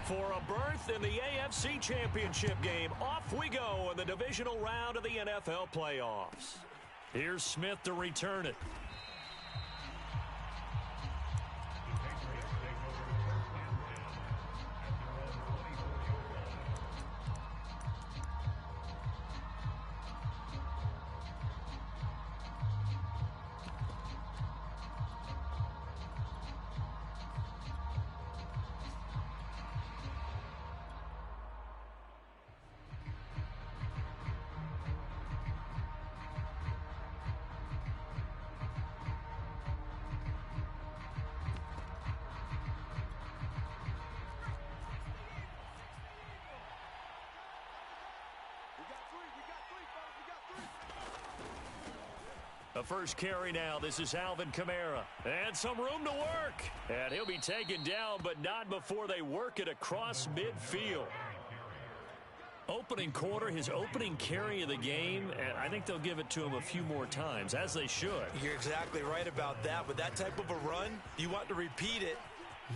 For a berth in the AFC Championship game, off we go in the divisional round of the NFL playoffs. Here's Smith to return it. The first carry now. This is Alvin Kamara. And some room to work. And he'll be taken down, but not before they work it across midfield. Opening quarter, his opening carry of the game, and I think they'll give it to him a few more times, as they should. You're exactly right about that. With that type of a run, you want to repeat it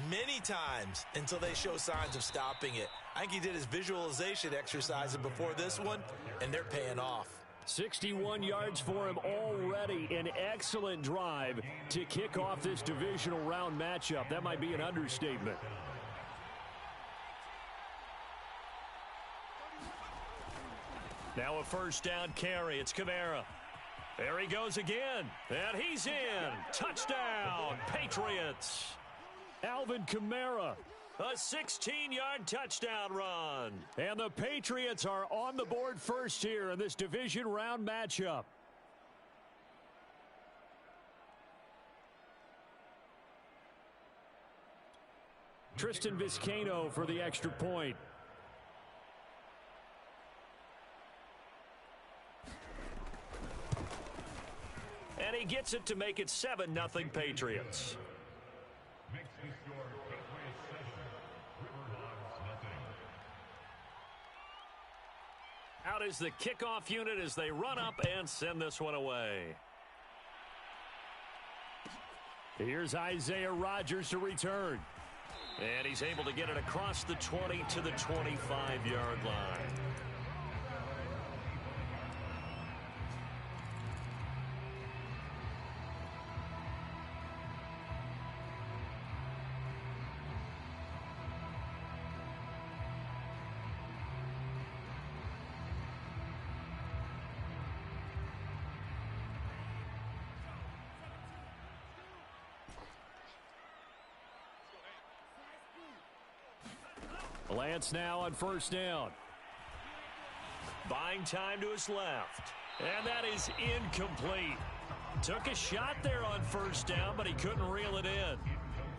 many times until they show signs of stopping it. I think he did his visualization exercises before this one, and they're paying off. 61 yards for him already. An excellent drive to kick off this divisional round matchup. That might be an understatement. Now a first down carry. It's Kamara. There he goes again. And he's in. Touchdown, Patriots. Alvin Kamara. A 16-yard touchdown run. And the Patriots are on the board first here in this division round matchup. Tristan Vizcaino for the extra point. And he gets it to make it 7-0 Patriots. Out is the kickoff unit as they run up and send this one away. Here's Isaiah Rodgers to return. And he's able to get it across the 20 to the 25-yard line. Lance now on first down. Buying time to his left. And that is incomplete. Took a shot there on first down, but he couldn't reel it in.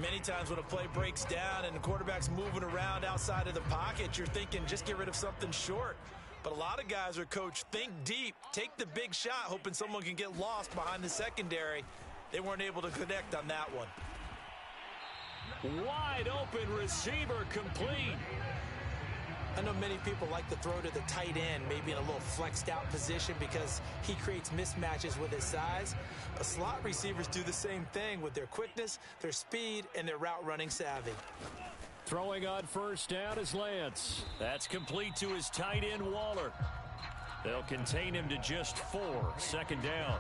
Many times when a play breaks down and the quarterback's moving around outside of the pocket, you're thinking just get rid of something short. But a lot of guys are coached, think deep, take the big shot, hoping someone can get lost behind the secondary. They weren't able to connect on that one. Wide open receiver complete. I know many people like to throw to the tight end, maybe in a little flexed out position because he creates mismatches with his size. But slot receivers do the same thing with their quickness, their speed, and their route running savvy. Throwing on first down is Lance. That's complete to his tight end Waller. They'll contain him to just 4. Second down.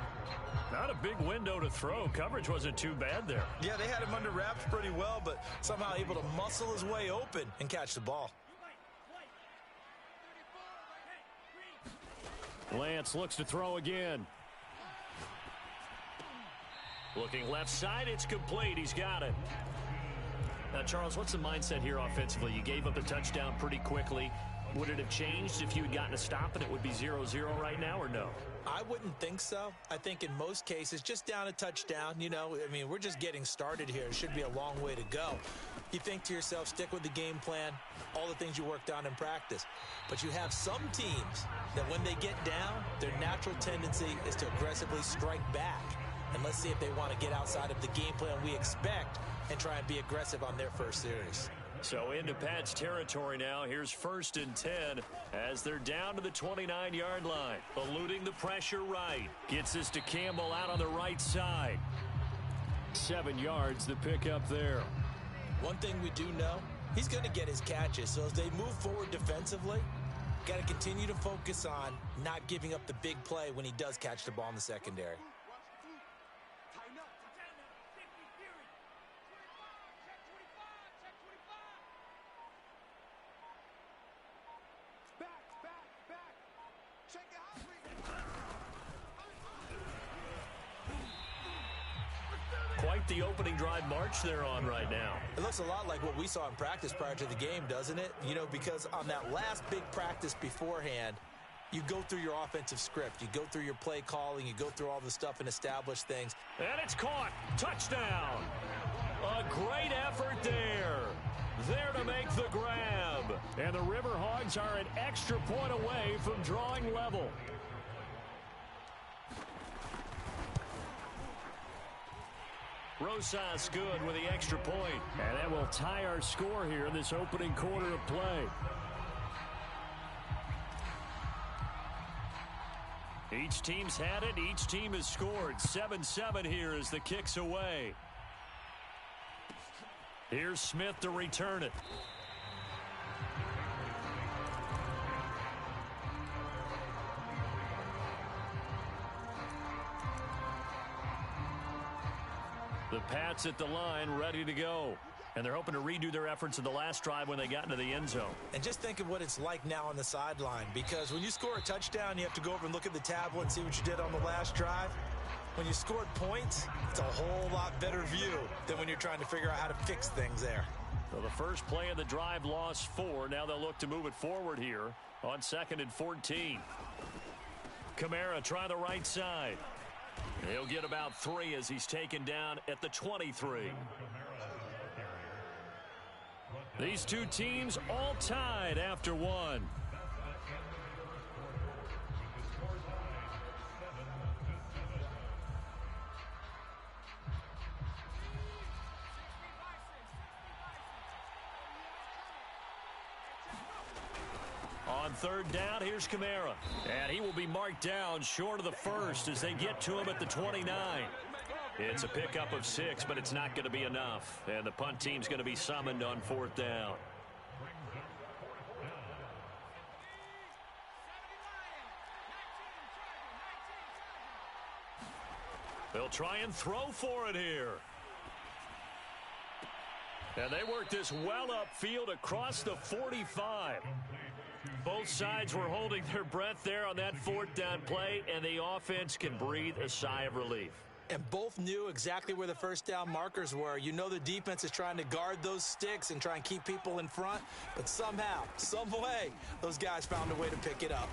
Not a big window to throw. Coverage wasn't too bad there. Yeah, they had him under wraps pretty well, but somehow able to muscle his way open and catch the ball. Lance looks to throw again. Looking left side, it's complete. He's got it. Now, Charles, what's the mindset here offensively? You gave up a touchdown pretty quickly. Would it have changed if you had gotten a stop and it would be 0-0 right now, or no? I wouldn't think so. I think in most cases, just down a touchdown, you know, I mean, we're just getting started here. It should be a long way to go. You think to yourself, stick with the game plan, all the things you worked on in practice. But you have some teams that when they get down, their natural tendency is to aggressively strike back. And let's see if they want to get outside of the game plan we expect and try and be aggressive on their first series. So into Pat's territory now. Here's 1st and 10 as they're down to the 29-yard line. Eluding the pressure right. Gets this to Campbell out on the right side. 7 yards the pickup there. One thing we do know, He's going to get his catches. So as they move forward defensively, got to continue to focus on not giving up the big play when he does catch the ball in the secondary. Quite the opening drive march they're on right now. It looks a lot like what we saw in practice prior to the game, doesn't it? You know, because on that last big practice beforehand, you go through your offensive script. You go through your play calling. You go through all the stuff and establish things. And it's caught. Touchdown. A great effort there. There to make the grab. And the Riverhogs are an extra point away from drawing level. Rosas good with the extra point. And that will tie our score here in this opening quarter of play. Each team's had it. Each team has scored. 7-7 here as the kick's away. Here's Smith to return it. The Pats at the line, ready to go. And they're hoping to redo their efforts in the last drive when they got into the end zone. And just think of what it's like now on the sideline, because when you score a touchdown, you have to go over and look at the tablet and see what you did on the last drive. When you scored points, it's a whole lot better view than when you're trying to figure out how to fix things there. So the first play of the drive lost 4. Now they'll look to move it forward here on 2nd and 14. Kamara try the right side. He'll get about 3 as he's taken down at the 23. These two teams all tied after 1. On 3rd down, here's Kamara. And he will be marked down short of the first as they get to him at the 29. It's a pickup of 6, but it's not going to be enough. And the punt team's going to be summoned on 4th down. They'll try and throw for it here. And they work this well upfield across the 45. Both sides were holding their breath there on that 4th down play, and the offense can breathe a sigh of relief. And both knew exactly where the first down markers were. You know the defense is trying to guard those sticks and try and keep people in front, but somehow, some way, those guys found a way to pick it up.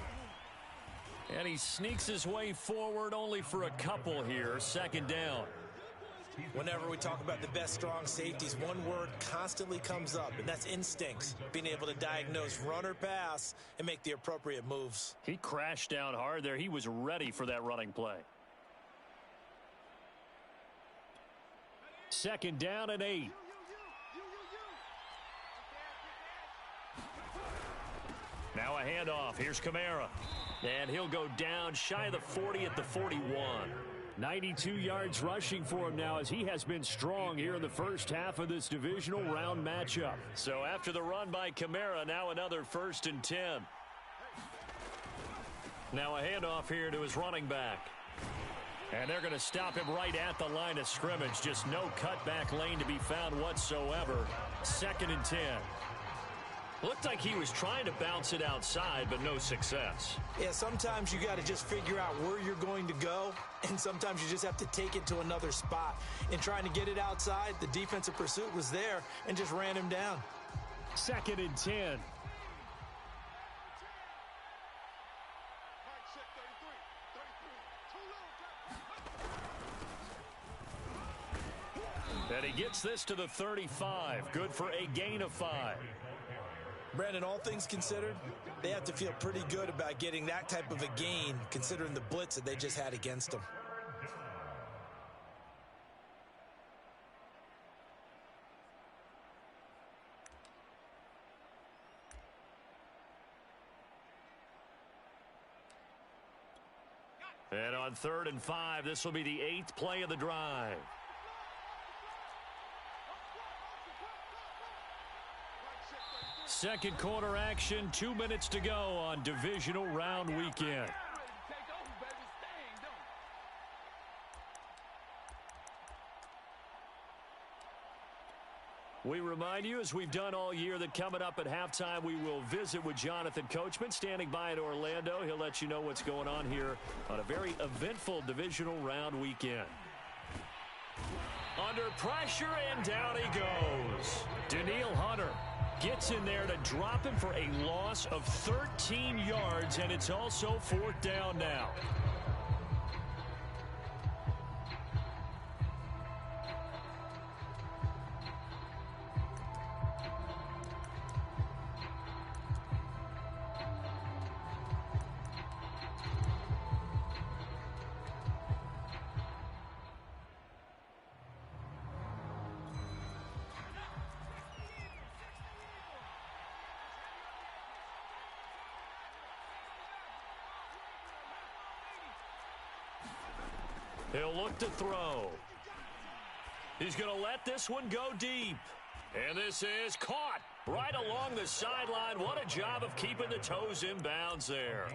And he sneaks his way forward only for a couple here. 2nd down. Whenever we talk about the best strong safeties, one word constantly comes up, and that's instincts. Being able to diagnose run or pass and make the appropriate moves. He crashed down hard there. He was ready for that running play. 2nd down and 8. Now a handoff. Here's Kamara. And he'll go down shy of the 40 at the 41. 92 yards rushing for him now as he has been strong here in the first half of this divisional round matchup. So after the run by Kamara, now another 1st and 10. Now a handoff here to his running back. And they're going to stop him right at the line of scrimmage. Just no cutback lane to be found whatsoever. 2nd and 10. Looked like he was trying to bounce it outside, but no success. Yeah, sometimes you got to just figure out where you're going to go, and sometimes you just have to take it to another spot. In trying to get it outside, the defensive pursuit was there and just ran him down. 2nd and 10. And he gets this to the 35. Good for a gain of 5. Brandon, all things considered, they have to feel pretty good about getting that type of a gain, considering the blitz that they just had against them. And on 3rd and 5, this will be the 8th play of the drive. Second quarter action, 2 minutes to go on divisional round weekend. We remind you, as we've done all year, that coming up at halftime, we will visit with Jonathan Coachman, standing by in Orlando. He'll let you know what's going on here on a very eventful divisional round weekend. Under pressure, and down he goes. Danielle Hunter gets in there to drop him for a loss of 13 yards, and it's also 4th down now. He'll look to throw. He's going to let this one go deep. And this is caught right along the sideline. What a job of keeping the toes in bounds there.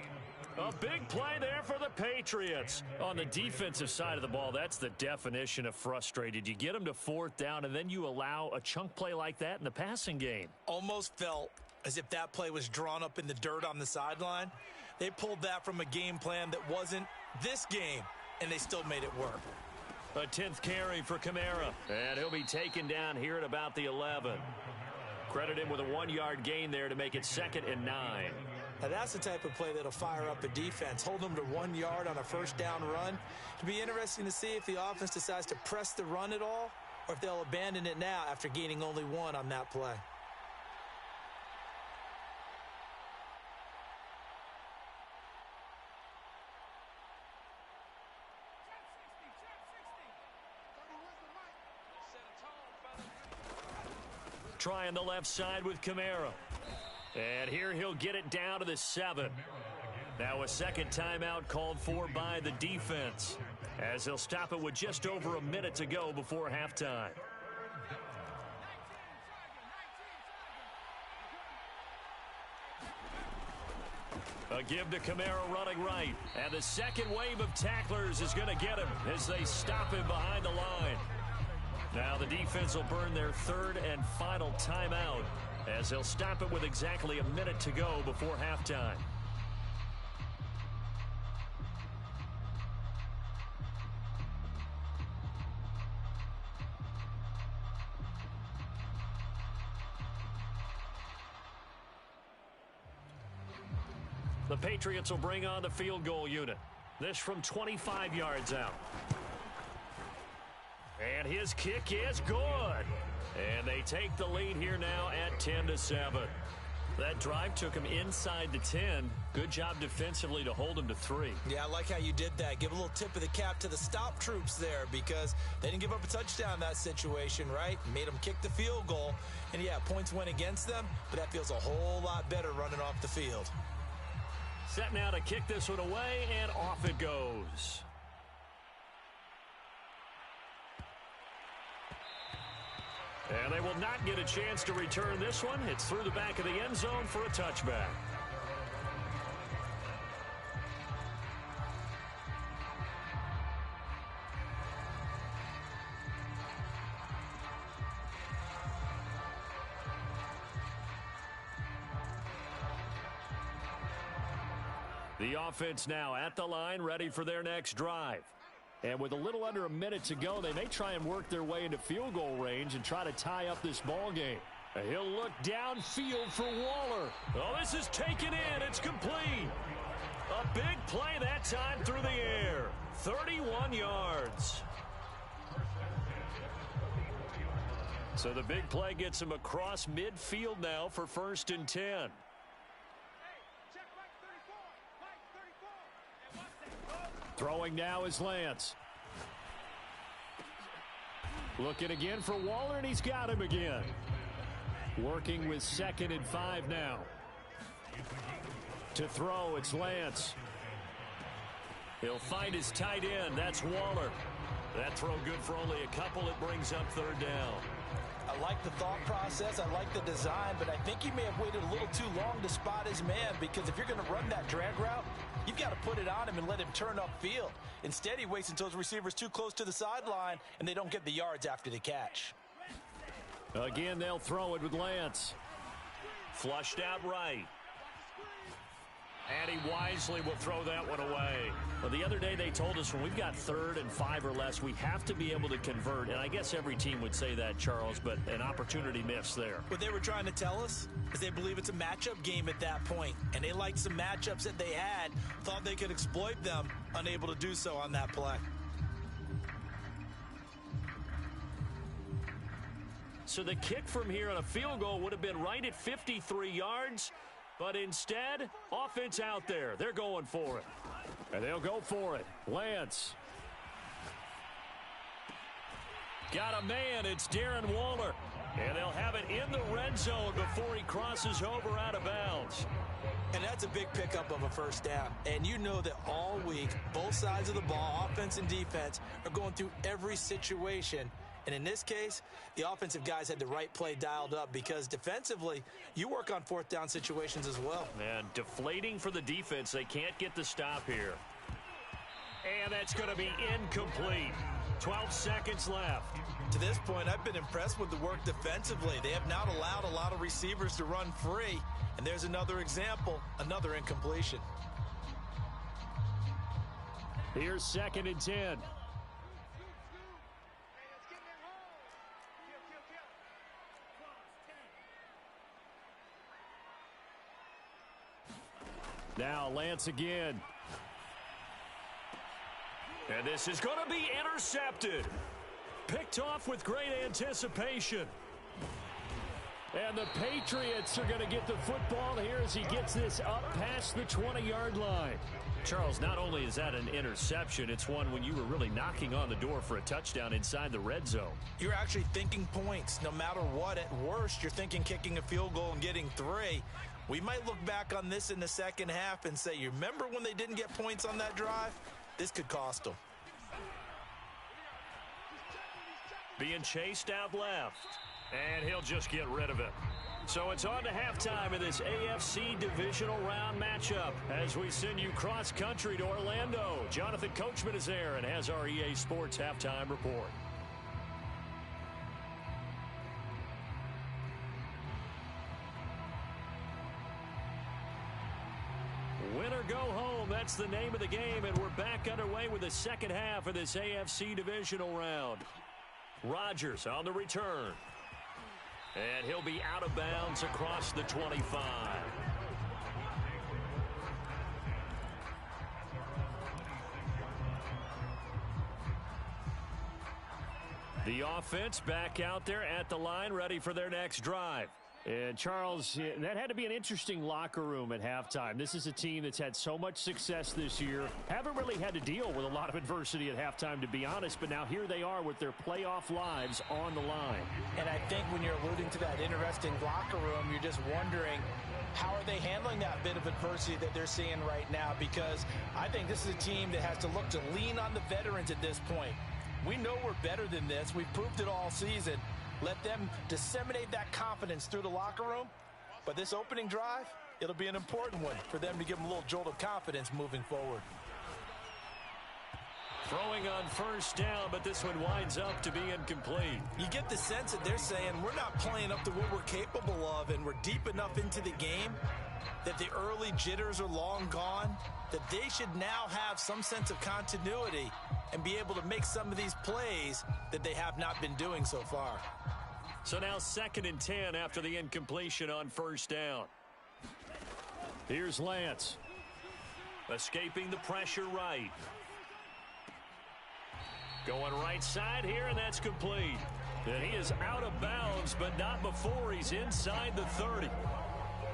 A big play there for the Patriots. On the defensive side of the ball, that's the definition of frustrated. You get them to 4th down, and then you allow a chunk play like that in the passing game. Almost felt as if that play was drawn up in the dirt on the sideline. They pulled that from a game plan that wasn't this game, and they still made it work. A 10th carry for Kamara, and he'll be taken down here at about the 11. Credit him with a 1-yard gain there to make it 2nd and 9. Now that's the type of play that'll fire up a defense. Hold them to 1 yard on a 1st down run. It'll be interesting to see if the offense decides to press the run at all, or if they'll abandon it now after gaining only 1 on that play. Trying the left side with Kamara. And here he'll get it down to the 7. Now a second timeout called for by the defense, as they'll stop it with just over a minute to go before halftime. A give to Kamara running right. And the second wave of tacklers is going to get him as they stop him behind the line. Now the defense will burn their 3rd and final timeout, as they'll stop it with exactly a minute to go before halftime. The Patriots will bring on the field goal unit. This from 25 yards out. And his kick is good. And they take the lead here now at 10-7. That drive took him inside the 10. Good job defensively to hold him to 3. Yeah, I like how you did that. Give a little tip of the cap to the stop troops there, because they didn't give up a touchdown in that situation, right? Made them kick the field goal. And, yeah, points went against them, but that feels a whole lot better running off the field. Set now to kick this one away, and off it goes. And they will not get a chance to return this one. It's through the back of the end zone for a touchback. The offense now at the line, ready for their next drive. And with a little under a minute to go, they may try and work their way into field goal range and try to tie up this ball game. He'll look downfield for Waller. Oh, this is taken in. It's complete. A big play that time through the air. 31 yards. So the big play gets him across midfield now for 1st and 10. Throwing now is Lance. Looking again for Waller, and he's got him again. Working with 2nd and 5 now. To throw, it's Lance. He'll find his tight end. That's Waller. That throw good for only a couple. It brings up 3rd down. I like the thought process. I like the design, but I think he may have waited a little too long to spot his man, because if you're going to run that drag route, you've got to put it on him and let him turn upfield. Instead, he waits until his receiver's too close to the sideline, and they don't get the yards after the catch. Again, they'll throw it with Lance. Flushed out right. And he wisely will throw that one away. Well, the other day they told us when we've got 3rd and 5 or less, we have to be able to convert. And I guess every team would say that, Charles, but an opportunity missed there. What they were trying to tell us is they believe it's a matchup game at that point. And they liked some matchups that they had, thought they could exploit them, unable to do so on that play. So the kick from here on a field goal would have been right at 53 yards. But instead, offense out there. They're going for it. And they'll go for it. Lance. Got a man. It's Darren Waller. And they'll have it in the red zone before he crosses over out of bounds. And that's a big pickup of a first down. And you know that all week, both sides of the ball, offense and defense, are going through every situation. And in this case, the offensive guys had the right play dialed up, because defensively, you work on 4th down situations as well. And deflating for the defense. They can't get the stop here. And that's going to be incomplete. 12 seconds left. To this point, I've been impressed with the work defensively. They have not allowed a lot of receivers to run free. And there's another example, another incompletion. Here's 2nd and 10. Now Lance again. And this is going to be intercepted. Picked off with great anticipation. And the Patriots are going to get the football here as he gets this up past the 20-yard line. Charles, not only is that an interception, it's one when you were really knocking on the door for a touchdown inside the red zone. You're actually thinking points. No matter what, at worst, you're thinking kicking a field goal and getting 3. We might look back on this in the second half and say, you remember when they didn't get points on that drive? This could cost them. Being chased out left. And he'll just get rid of it. So it's on to halftime in this AFC divisional round matchup as we send you cross-country to Orlando. Jonathan Coachman is there and has our EA Sports halftime report. Win or go home, that's the name of the game, and we're back underway with the second half of this AFC divisional round. Rodgers on the return. And he'll be out of bounds across the 25. The offense back out there at the line, ready for their next drive. And, Charles, that had to be an interesting locker room at halftime. This is a team that's had so much success this year. Haven't really had to deal with a lot of adversity at halftime, to be honest. But now here they are with their playoff lives on the line. And I think when you're alluding to that interesting locker room, you're just wondering, how are they handling that bit of adversity that they're seeing right now? Because I think this is a team that has to look to lean on the veterans at this point. We know we're better than this. We've proved it all season. Let them disseminate that confidence through the locker room. But this opening drive, it'll be an important one for them to give them a little jolt of confidence moving forward. Throwing on first down, but this one winds up to be incomplete. You get the sense that they're saying we're not playing up to what we're capable of, and we're deep enough into the game that the early jitters are long gone, that they should now have some sense of continuity and be able to make some of these plays that they have not been doing so far. So now 2nd and 10 after the incompletion on first down. Here's Lance. Escaping the pressure right. Going right side here, and that's complete. And he is out of bounds, but not before he's inside the 30.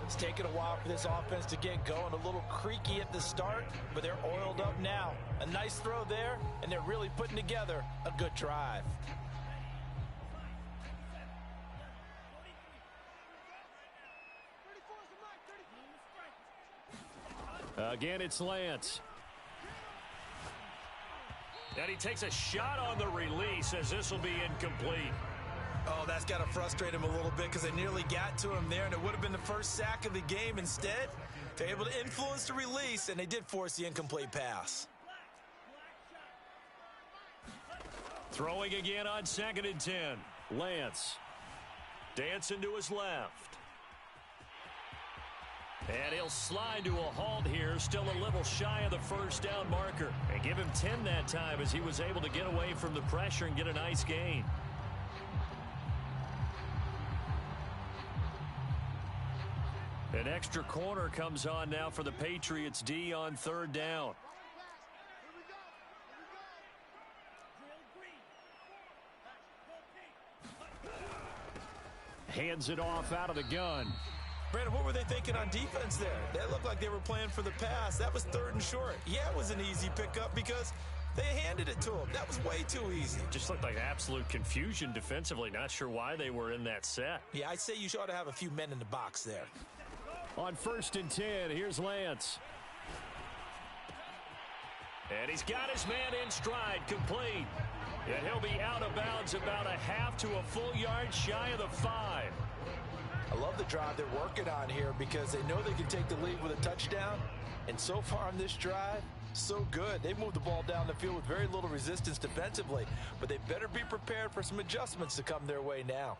It's taken a while for this offense to get going. A little creaky at the start, but they're oiled up now. A nice throw there, and they're really putting together a good drive. Again, it's Lance. And he takes a shot on the release as this will be incomplete. Oh, that's got to frustrate him a little bit because they nearly got to him there, and it would have been the first sack of the game. Instead, they're able to influence the release, and they did force the incomplete pass. Throwing again on 2nd and 10. Lance. Dancing to his left. And he'll slide to a halt here, still a little shy of the first down marker. And give him 10 that time as he was able to get away from the pressure and get a nice gain. An extra corner comes on now for the Patriots D on 3rd down. Hands it off out of the gun. Brandon, what were they thinking on defense there? That looked like they were playing for the pass. That was 3rd and short. Yeah, it was an easy pickup because they handed it to him. That was way too easy. Just looked like absolute confusion defensively. Not sure why they were in that set. Yeah, I'd say you ought to have a few men in the box there. On 1st and 10, here's Lance. And he's got his man in stride, complete. And he'll be out of bounds about a half to a full yard shy of the 5. I love the drive they're working on here because they know they can take the lead with a touchdown. And so far on this drive, so good. They moved the ball down the field with very little resistance defensively. But they better be prepared for some adjustments to come their way now.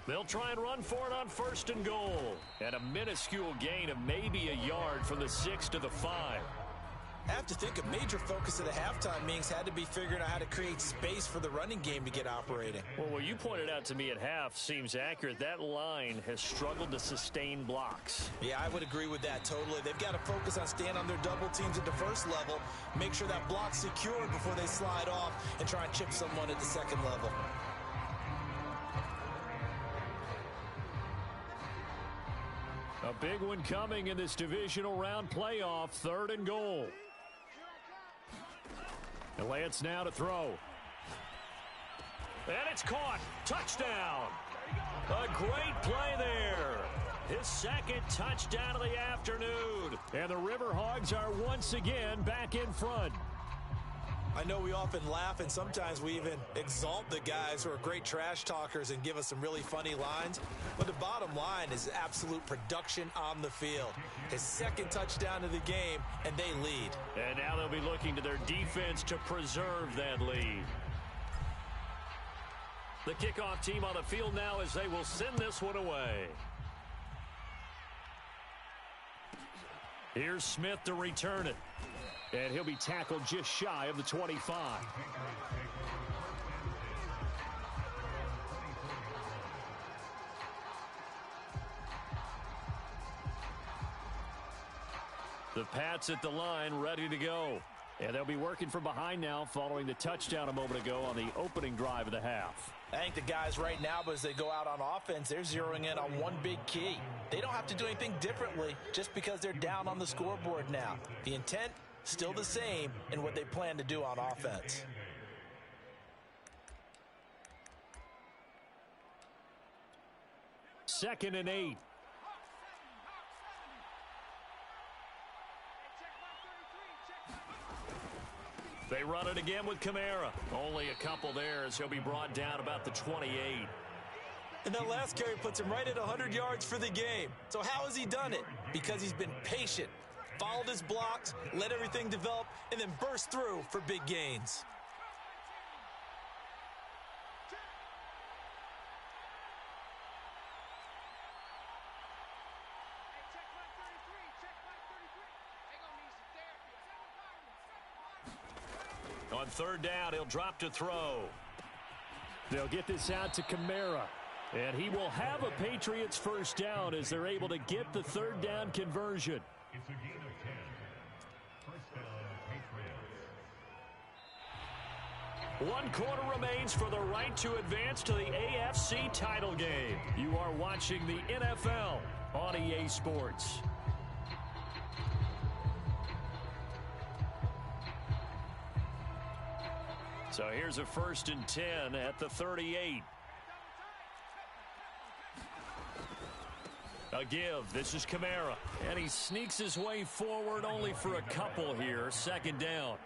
They'll try and run for it on 1st and goal. And a minuscule gain of maybe a yard from the 6 to the 5. I have to think a major focus of the halftime meetings had to be figuring out how to create space for the running game to get operating. Well, what you pointed out to me at half seems accurate. That line has struggled to sustain blocks. Yeah, I would agree with that totally. They've got to focus on staying on their double teams at the first level, make sure that block's secured before they slide off and try and chip someone at the second level. A big one coming in this divisional round playoff, 3rd and goal. And Lance now to throw. And it's caught. Touchdown. A great play there. His 2nd touchdown of the afternoon. And the Riverhogs are once again back in front. I know we often laugh and sometimes we even exalt the guys who are great trash talkers and give us some really funny lines. But the bottom line is absolute production on the field. His 2nd touchdown of the game, and they lead. And now they'll be looking to their defense to preserve that lead. The kickoff team on the field now as they will send this one away. Here's Smith to return it. And he'll be tackled just shy of the 25. The Pats at the line, ready to go. And they'll be working from behind now following the touchdown a moment ago on the opening drive of the half. I think the guys right now, as they go out on offense, they're zeroing in on one big key. They don't have to do anything differently just because they're down on the scoreboard now. The intent, still the same in what they plan to do on offense. Second and 8. They run it again with Kamara. Only a couple there as he'll be brought down about the 28. And that last carry puts him right at 100 yards for the game. So how has he done it? Because he's been patient, followed his blocks, let everything develop, and then burst through for big gains. On 3rd down, he'll drop to throw. They'll get this out to Kamara. And he will have a Patriots first down as they're able to get the 3rd down conversion. It's a gain of 10. First down, Patriots. 1 quarter remains for the right to advance to the AFC title game. You are watching the NFL on EA Sports. So here's a 1st and 10 at the 38. A give. This is Kamara. And he sneaks his way forward only for a couple here. 2nd down.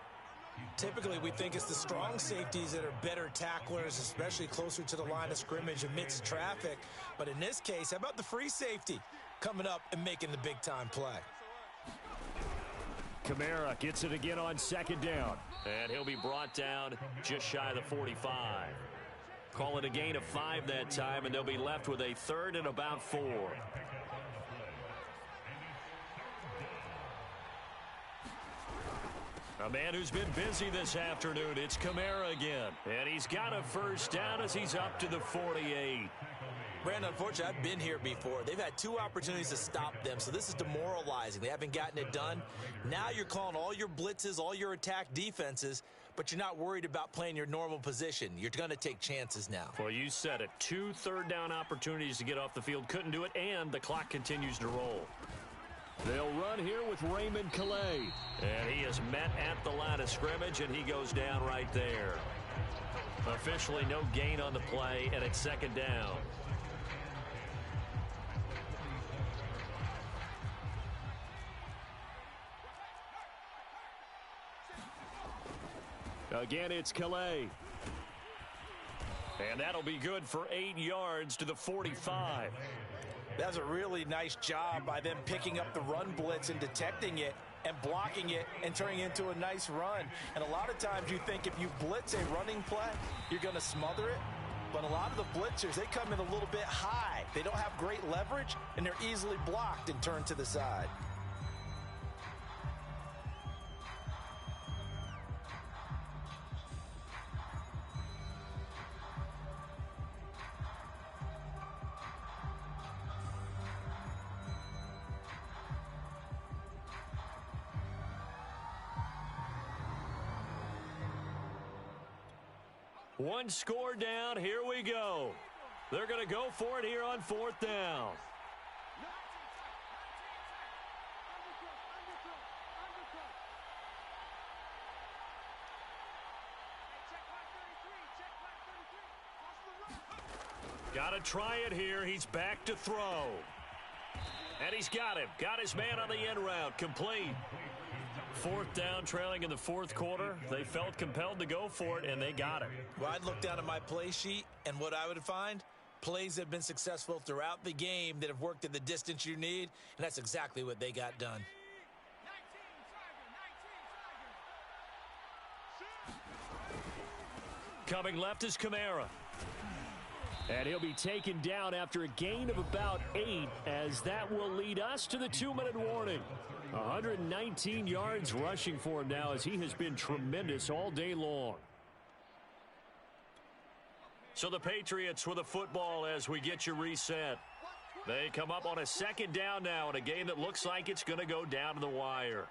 Typically, we think it's the strong safeties that are better tacklers, especially closer to the line of scrimmage amidst traffic. But in this case, how about the free safety coming up and making the big-time play? Kamara gets it again on second down. And he'll be brought down just shy of the 45. Call it a gain of 5 that time, and they'll be left with a 3rd and about 4. A man who's been busy this afternoon, it's Kamara again. And he's got a first down as he's up to the 48. Brandon, unfortunately, I've been here before. They've had 2 opportunities to stop them, so this is demoralizing. They haven't gotten it done. Now you're calling all your blitzes, all your attack defenses, but you're not worried about playing your normal position. You're going to take chances now. Well, you said it. 2 third-down opportunities to get off the field. Couldn't do it, and the clock continues to roll. They'll run here with Raymond Calais. And he is met at the line of scrimmage, and he goes down right there. Officially no gain on the play, and it's second down. Again, it's Calais. And that'll be good for 8 yards to the 45. That's a really nice job by them picking up the run blitz and detecting it and blocking it and turning it into a nice run. And a lot of times you think if you blitz a running play, you're going to smother it. But a lot of the blitzers, they come in a little bit high. They don't have great leverage, and they're easily blocked and turned to the side. One score down. Here we go. They're going to go for it here on 4th down. Got to try it here. He's back to throw. And he's got him. Got his man on the end route. Complete. 4th down, trailing in the 4th quarter. They felt compelled to go for it, and they got it. Well, I'd look down at my play sheet, and what I would find, plays that have been successful throughout the game that have worked in the distance you need, and that's exactly what they got done. Coming left is Kamara. And he'll be taken down after a gain of about 8, as that will lead us to the 2-minute warning. 119 yards rushing for him now, as he has been tremendous all day long. So the Patriots with the football as we get you reset. They come up on a 2nd down now in a game that looks like it's going to go down to the wire.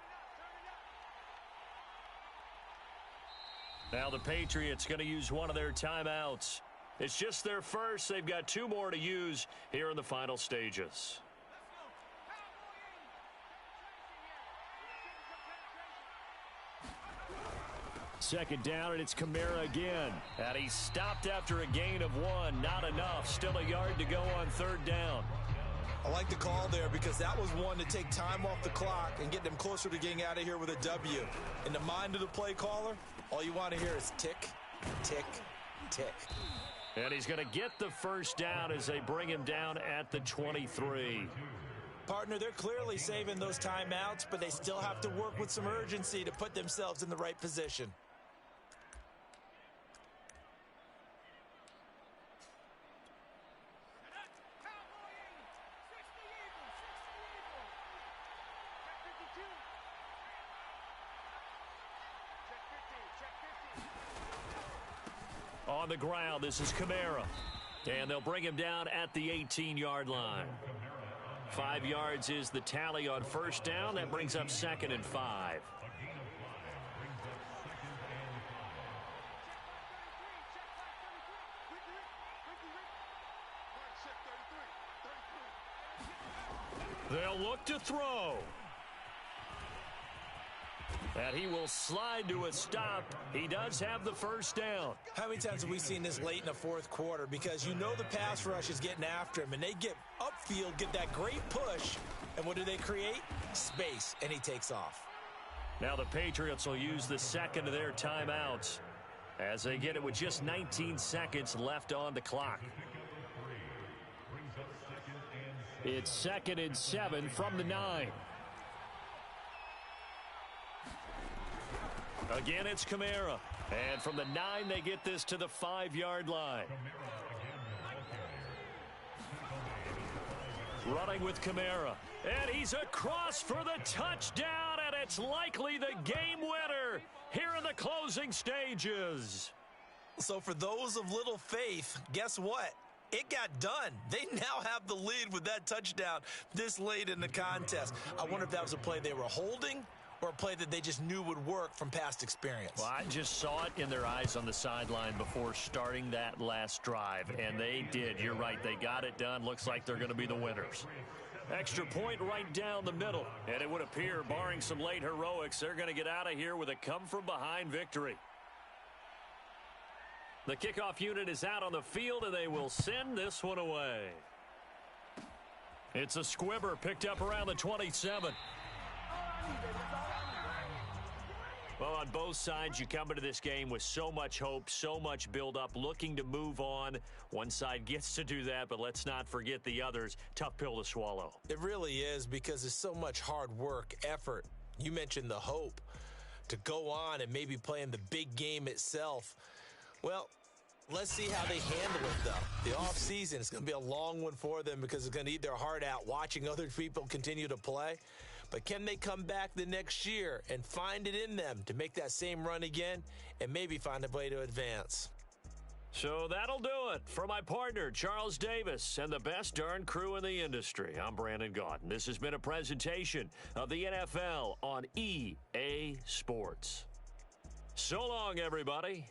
Now the Patriots going to use one of their timeouts. It's just their first. They've got 2 more to use here in the final stages. Second down, and it's Kamara again. And he stopped after a gain of 1. Not enough. Still a yard to go on 3rd down. I like the call there because that was one to take time off the clock and get them closer to getting out of here with a W. In the mind of the play caller, all you want to hear is tick, tick, tick. And he's going to get the first down as they bring him down at the 23. Partner, they're clearly saving those timeouts, but they still have to work with some urgency to put themselves in the right position. On the ground, this is Kamara. And they'll bring him down at the 18-yard line. 5 yards is the tally on first down. That brings up 2nd and 5. They'll look to throw. And he will slide to a stop. He does have the first down. How many times have we seen this late in the 4th quarter? Because you know the pass rush is getting after him, and they get upfield, get that great push, and what do they create? Space, and he takes off. Now the Patriots will use the second of their timeouts as they get it with just 19 seconds left on the clock. It's 2nd and 7 from the 9. Again, it's Kamara. And from the 9, they get this to the 5-yard line. Running with Kamara. And he's across for the touchdown, and it's likely the game winner here in the closing stages. So for those of little faith, guess what? It got done. They now have the lead with that touchdown this late in the contest. I wonder if that was a play they were holding or a play that they just knew would work from past experience. Well, I just saw it in their eyes on the sideline before starting that last drive, and they did. You're right. They got it done. Looks like they're going to be the winners. Extra point right down the middle, and it would appear, barring some late heroics, they're going to get out of here with a come-from-behind victory. The kickoff unit is out on the field, and they will send this one away. It's a squibber picked up around the 27. Well, on both sides, you come into this game with so much hope, so much build-up, looking to move on. One side gets to do that, but let's not forget the others. Tough pill to swallow. It really is, because there's so much hard work, effort. You mentioned the hope to go on and maybe play in the big game itself. Well, let's see how they handle it, though. The offseason is going to be a long one for them because it's going to eat their heart out watching other people continue to play. But can they come back the next year and find it in them to make that same run again and maybe find a way to advance? So that'll do it for my partner, Charles Davis, and the best darn crew in the industry. I'm Brandon Gaudin. This has been a presentation of the NFL on EA Sports. So long, everybody.